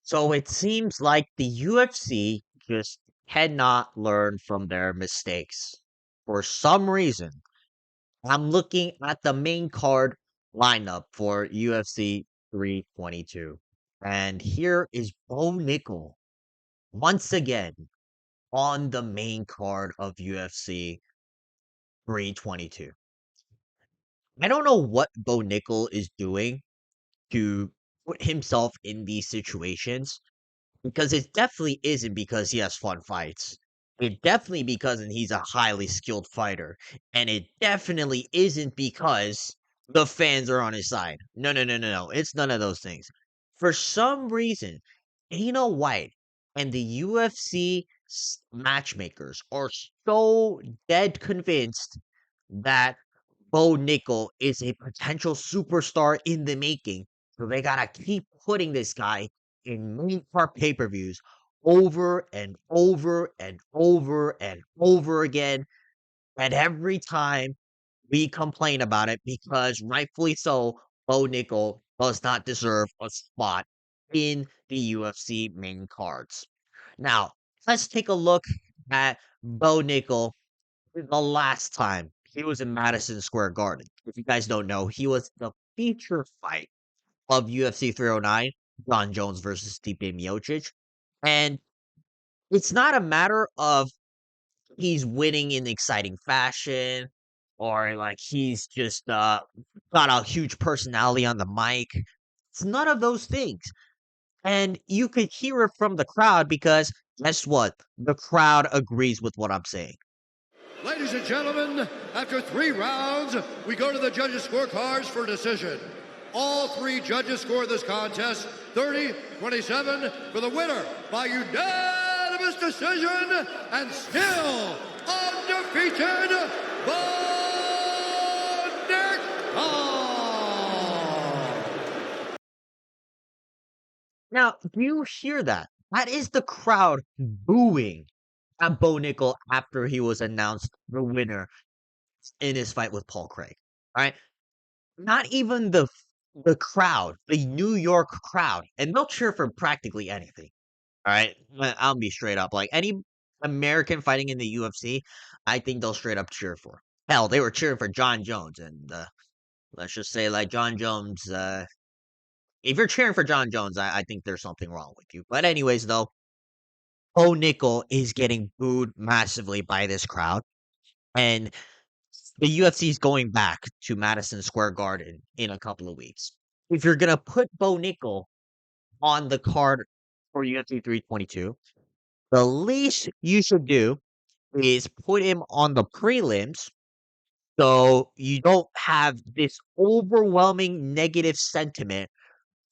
So it seems like the UFC just cannot learn from their mistakes. For some reason, I'm looking at the main card lineup for UFC 322. And here is Bo Nickel once again on the main card of UFC 322. I don't know what Bo Nickel is doing to put himself in these situations. Because it definitely isn't because he has fun fights. It definitely because he's a highly skilled fighter. And it definitely isn't because the fans are on his side. No, no, no, no, no. It's none of those things. For some reason, Dana White and the UFC matchmakers are so dead convinced that Bo Nickel is a potential superstar in the making. So they gotta keep putting this guy in main card pay-per-views over and over and over and over again. And every time we complain about it because rightfully so, Bo Nickel does not deserve a spot in the UFC main cards. Now, let's take a look at Bo Nickel the last time he was in Madison Square Garden. If you guys don't know, he was the feature fight of UFC 309, John Jones versus Stipe Miocic. And it's not a matter of he's winning in exciting fashion or like he's just got a huge personality on the mic. It's none of those things. And you could hear it from the crowd because guess what? The crowd agrees with what I'm saying. Ladies and gentlemen, after 3 rounds, we go to the judges' scorecards for decision. All 3 judges score this contest 30-27 for the winner by unanimous decision and still undefeated, Bo Nickel. Now, do you hear that? That is the crowd booing at Bo Nickel after he was announced the winner in his fight with Paul Craig. All right. Not even the crowd, the New York crowd, and they'll cheer for practically anything. All right. I'll be straight up. Like any American fighting in the UFC, I think they'll straight up cheer for. Hell, they were cheering for John Jones, and let's just say like John Jones. If you're cheering for John Jones, I think there's something wrong with you. But anyways, though, Bo Nickel is getting booed massively by this crowd, and the UFC is going back to Madison Square Garden in a couple of weeks. If you're gonna put Bo Nickel on the card for UFC 322, the least you should do is put him on the prelims so you don't have this overwhelming negative sentiment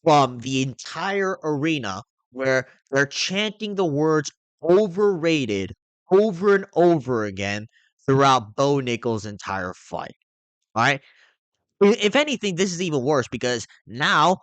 from the entire arena where they're chanting the words overrated over and over again throughout Bo Nickel's entire fight. All right. If anything, this is even worse because now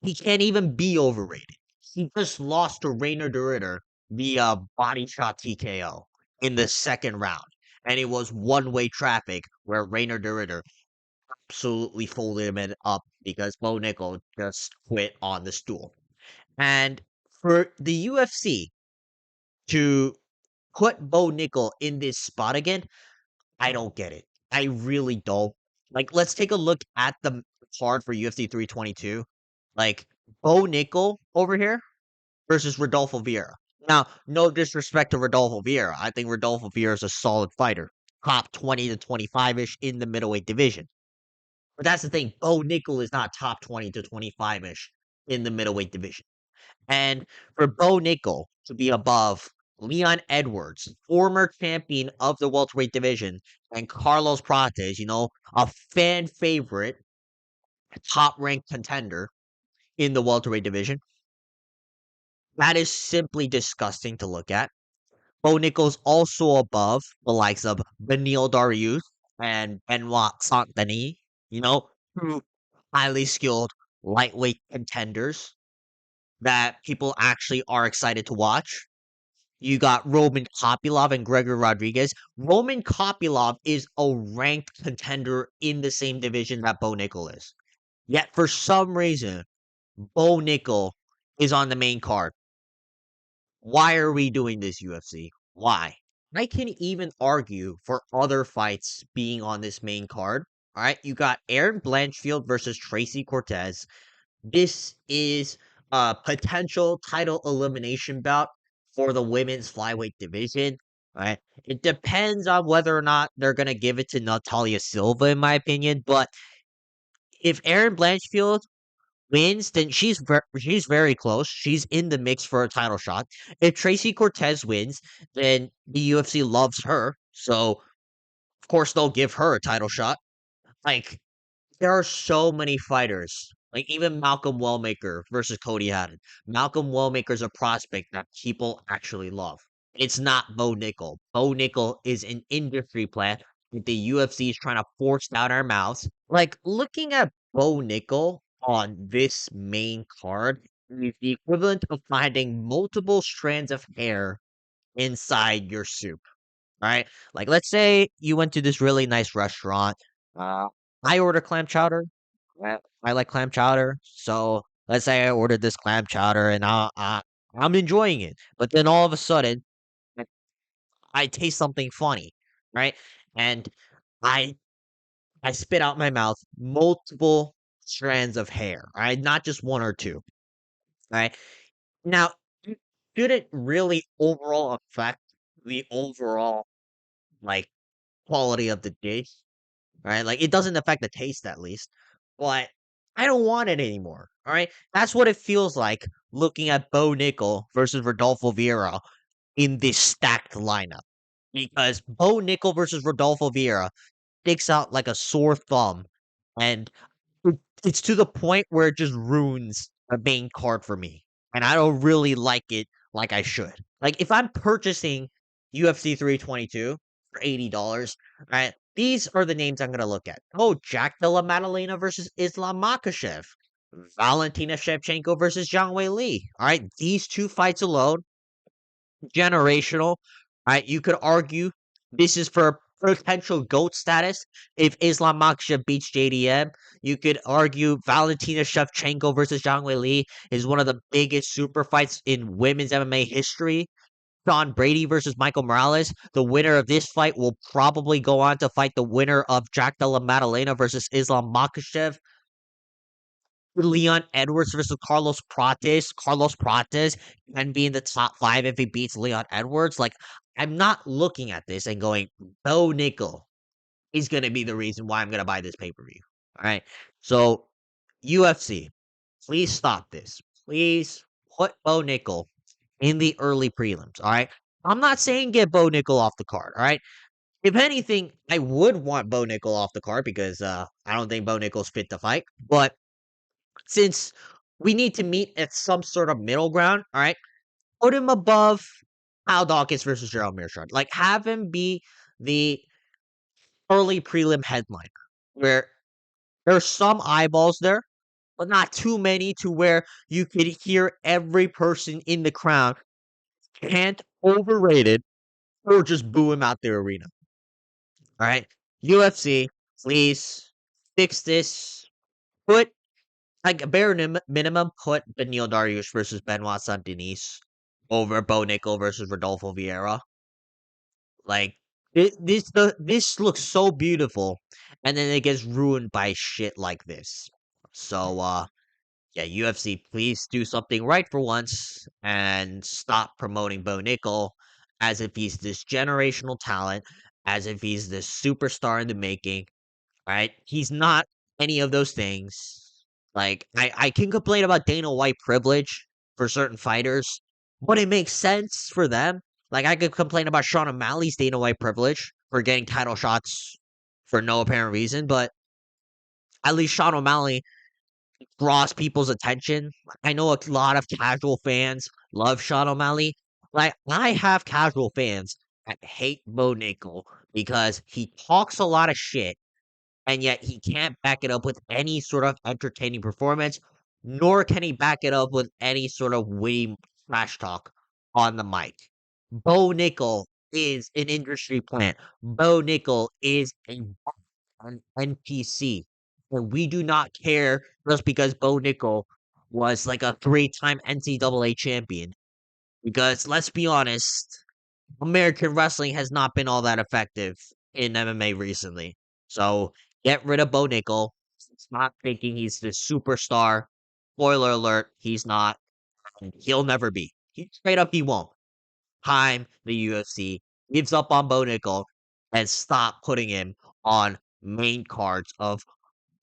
he can't even be overrated. He just lost to Rainer de Ritter via body shot TKO in the second round. And it was one way traffic where Rainer de Ritter absolutely folded him up because Bo Nickel just quit on the stool. And for the UFC to put Bo Nickel in this spot again, I don't get it. I really don't. Like, let's take a look at the card for UFC 322. Like, Bo Nickel over here versus Rodolfo Vieira. Now, no disrespect to Rodolfo Vieira. I think Rodolfo Vieira is a solid fighter. Top 20 to 25-ish in the middleweight division. But that's the thing. Bo Nickel is not top 20 to 25-ish in the middleweight division. And for Bo Nickel to be above Leon Edwards, former champion of the welterweight division, and Carlos Prates, a fan favorite, top ranked contender in the welterweight division, that is simply disgusting to look at. Bo Nickel's also above the likes of Beneil Dariush and Benoit Saint Denis, two highly skilled lightweight contenders that people actually are excited to watch. You got Roman Kopylov and Gregor Rodriguez. Roman Kopylov is a ranked contender in the same division that Bo Nickel is. Yet for some reason, Bo Nickel is on the main card. Why are we doing this, UFC? Why? I can even argue for other fights being on this main card. All right, you got Aaron Blanchfield versus Tracy Cortez. This is a potential title elimination bout for the women's flyweight division. Right? It depends on whether or not they're gonna give it to Natalia Silva, in my opinion. But if Aaron Blanchfield wins, then she's very close. She's in the mix for a title shot. If Tracy Cortez wins, then the UFC loves her, so of course they'll give her a title shot. Like there are so many fighters. Like even Malcolm Wellmaker versus Cody Haddon. Malcolm Wellmaker's a prospect that people actually love. It's not Bo Nickel. Bo Nickel is an industry plant that the UFC is trying to force down our mouths. Like looking at Bo Nickel on this main card is the equivalent of finding multiple strands of hair inside your soup. All right. Like, let's say you went to this really nice restaurant. Uh, I order clam chowder. I like clam chowder. So let's say I ordered this clam chowder and I'm enjoying it. But then all of a sudden, I I taste something funny, right? And I I spit out my mouth multiple strands of hair, right? Not just one or two, right? Now, it shouldn't really overall affect the overall like quality of the dish, right? Like it doesn't affect the taste at least, but I don't want it anymore. All right. That's what it feels like looking at Bo Nickel versus Rodolfo Vieira in this stacked lineup. Because Bo Nickel versus Rodolfo Vieira sticks out like a sore thumb. And it's to the point where it just ruins a main card for me. And I don't really like it like I should. Like if I'm purchasing UFC 322 for $80, right? These are the names I'm gonna look at. Oh, Jack Della Maddalena versus Islam Makhachev. Valentina Shevchenko versus Zhang Wei Li. All right, these two fights alone, generational. Right, you could argue this is for potential GOAT status. If Islam Makhachev beats JDM, you could argue Valentina Shevchenko versus Zhang Wei Li is one of the biggest super fights in women's MMA history. Sean Brady versus Michael Morales. The winner of this fight will probably go on to fight the winner of Jack Della Maddalena versus Islam Makhachev. Leon Edwards versus Carlos Prates. Carlos Prates can be in the top five if he beats Leon Edwards. Like, I'm not looking at this and going, Bo Nickel is going to be the reason why I'm going to buy this pay per view. All right. So, UFC, please stop this. Please put Bo Nickel in the early prelims. All right. I'm not saying get Bo Nickel off the card. All right. If anything, I would want Bo Nickel off the card because I don't think Bo Nickel's fit to fight. But since we need to meet at some sort of middle ground, all right, put him above Kyle Dawkins versus Gerald Mearshart. Like, have him be the early prelim headliner where there's some eyeballs there, but not too many to where you could hear every person in the crowd chant overrated or just boo him out the arena. All right, UFC, please fix this. Put like a bare minimum, put Benil Dariush versus Benoit Saint Denis over Bo Nickel versus Rodolfo Vieira. Like this looks so beautiful, and then it gets ruined by shit like this. So yeah, UFC, please do something right for once and stop promoting Bo Nickel as if he's this generational talent, as if he's this superstar in the making. Right? He's not any of those things. Like I can complain about Dana White privilege for certain fighters, but it makes sense for them. Like I could complain about Sean O'Malley's Dana White privilege for getting title shots for no apparent reason, but at least Sean O'Malley draws people's attention. I know a lot of casual fans love Sean O'Malley. Like I have casual fans that hate Bo Nickel because he talks a lot of shit and yet he can't back it up with any sort of entertaining performance, nor can he back it up with any sort of witty trash talk on the mic. Bo Nickel is an industry plant. Bo Nickel is an NPC. And we do not care just because Bo Nickel was like a three-time NCAA champion. Because let's be honest, American wrestling has not been all that effective in MMA recently. So get rid of Bo Nickel. Stop thinking he's the superstar. Spoiler alert, he's not. And he'll never be. He straight up he won't. Time the UFC gives up on Bo Nickel and stop putting him on main cards of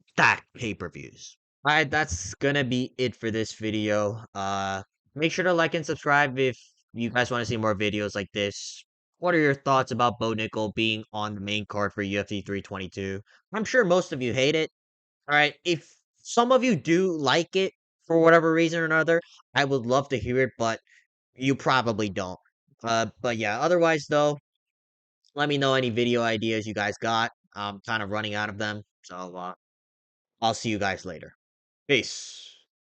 stacked pay-per-views. Alright, that's gonna be it for this video. Make sure to like and subscribe if you guys want to see more videos like this. What are your thoughts about Bo Nickel being on the main card for UFC 322? I'm sure most of you hate it. Alright, if some of you do like it for whatever reason or another, I would love to hear it, but you probably don't. But yeah, otherwise though, let me know any video ideas you guys got. I'm kind of running out of them, so I'll see you guys later. Peace.